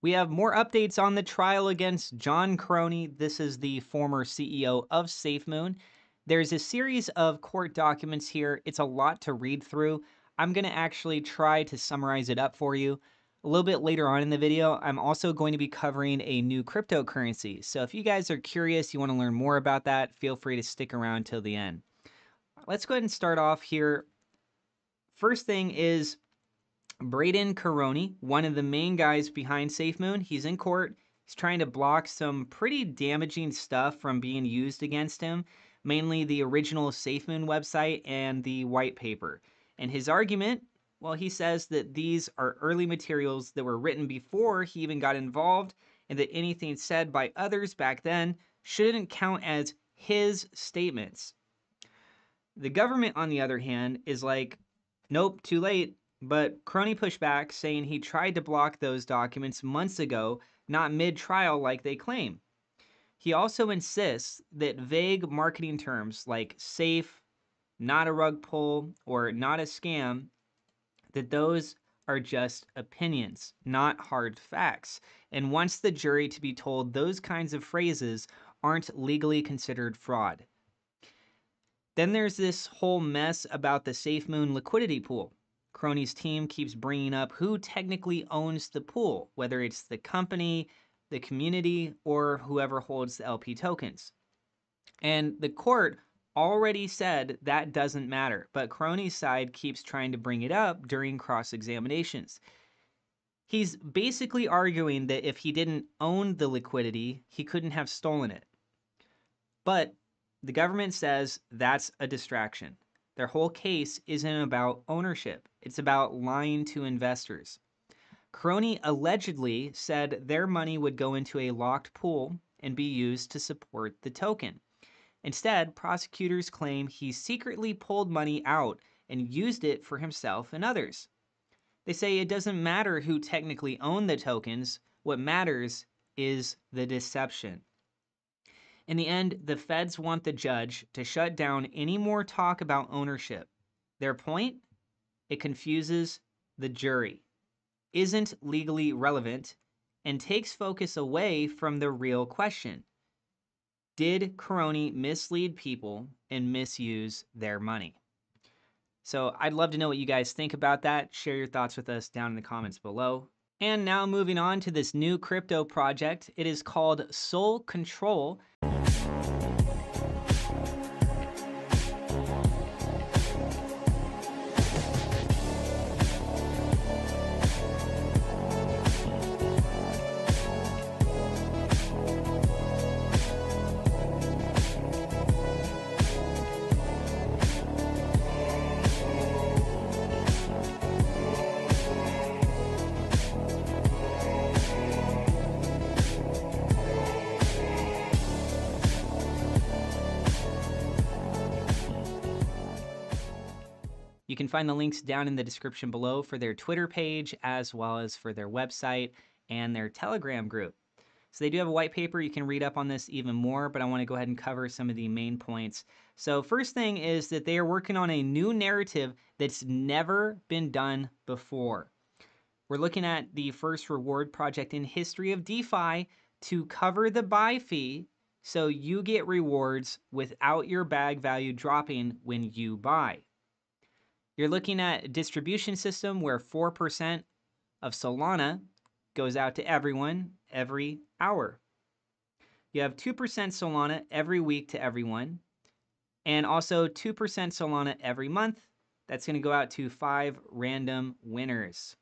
We have more updates on the trial against John Karony. This is the former CEO of SafeMoon. There's a series of court documents here. It's a lot to read through. I'm going to actually try to summarize it up for you. A little bit later on in the video, I'm also going to be covering a new cryptocurrency. So if you guys are curious, you want to learn more about that, feel free to stick around till the end. Let's go ahead and start off here. First thing is Braden Karony, one of the main guys behind SafeMoon. He's in court. He's trying to block some pretty damaging stuff from being used against him, mainly the original SafeMoon website and the white paper. And his argument, well, he says that these are early materials that were written before he even got involved, and that anything said by others back then shouldn't count as his statements. The government, on the other hand, is like, nope, too late. But Karony pushed back, saying he tried to block those documents months ago, not mid-trial like they claim. He also insists that vague marketing terms like safe, not a rug pull, or not a scam, that those are just opinions, not hard facts, and wants the jury to be told those kinds of phrases aren't legally considered fraud. Then there's this whole mess about the SafeMoon liquidity pool. Karony's team keeps bringing up who technically owns the pool, whether it's the company, the community, or whoever holds the LP tokens. And the court already said that doesn't matter, but Karony's side keeps trying to bring it up during cross-examinations. He's basically arguing that if he didn't own the liquidity, he couldn't have stolen it. But the government says that's a distraction. Their whole case isn't about ownership. It's about lying to investors. Karony allegedly said their money would go into a locked pool and be used to support the token. Instead, prosecutors claim he secretly pulled money out and used it for himself and others. They say it doesn't matter who technically owned the tokens. What matters is the deception. In the end, the feds want the judge to shut down any more talk about ownership. Their point? It confuses the jury, isn't legally relevant, and takes focus away from the real question. Did Karony mislead people and misuse their money? So I'd love to know what you guys think about that. Share your thoughts with us down in the comments below. And now moving on to this new crypto project. It is called SOLCTRL. You can find the links down in the description below for their Twitter page, as well as for their website and their Telegram group. So they do have a white paper. You can read up on this even more, but I want to go ahead and cover some of the main points. So first thing is that they are working on a new narrative that's never been done before. We're looking at the first reward project in history of DeFi to cover the buy fee, so you get rewards without your bag value dropping when you buy. You're looking at a distribution system where 4% of Solana goes out to everyone every hour. You have 2% Solana every week to everyone, and also 2% Solana every month. That's going to go out to 5 random winners.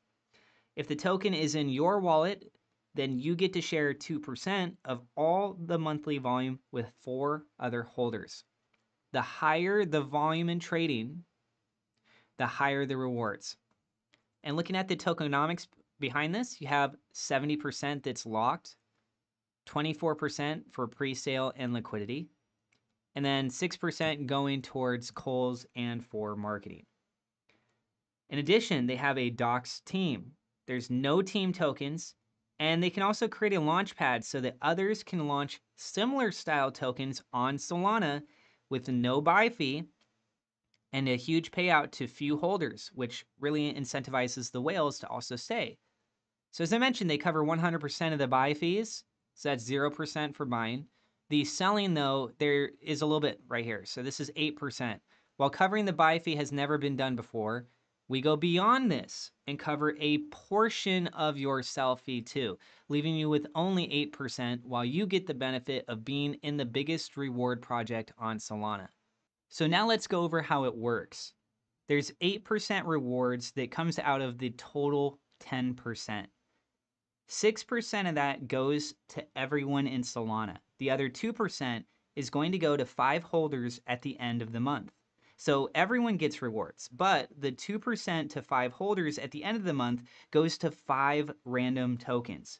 If the token is in your wallet, then you get to share 2% of all the monthly volume with 4 other holders. The higher the volume in trading, the higher the rewards. And looking at the tokenomics behind this, you have 70% that's locked, 24% for pre-sale and liquidity, and then 6% going towards calls and for marketing. In addition, they have a docs team. There's no team tokens, and they can also create a launch pad so that others can launch similar style tokens on Solana with no buy fee and a huge payout to few holders, which really incentivizes the whales to also stay. So as I mentioned, they cover 100% of the buy fees. So that's 0% for buying. The selling, though, there is a little bit right here. So this is 8%. While covering the buy fee has never been done before, we go beyond this and cover a portion of your sell fee too, leaving you with only 8% while you get the benefit of being in the biggest reward project on Solana. So now let's go over how it works. There's 8% rewards that comes out of the total 10%. 6% of that goes to everyone in Solana. The other 2% is going to go to 5 holders at the end of the month. So everyone gets rewards, but the 2% to 5 holders at the end of the month goes to 5 random tokens.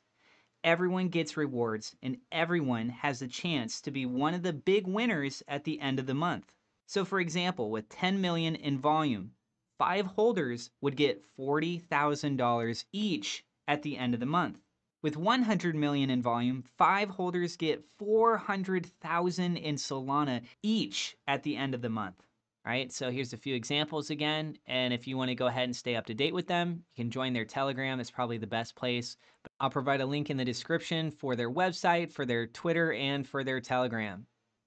Everyone gets rewards, and everyone has a chance to be one of the big winners at the end of the month. So for example, with 10 million in volume, 5 holders would get $40,000 each at the end of the month. With 100 million in volume, 5 holders get 400,000 in Solana each at the end of the month. All right, so here's a few examples again, and if you want to go ahead and stay up to date with them, you can join their Telegram. It's probably the best place. But I'll provide a link in the description for their website, for their Twitter, and for their Telegram.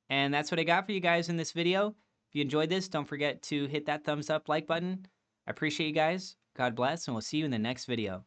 And that's what I got for you guys in this video. If you enjoyed this, don't forget to hit that thumbs up like button. I appreciate you guys. God bless, and we'll see you in the next video.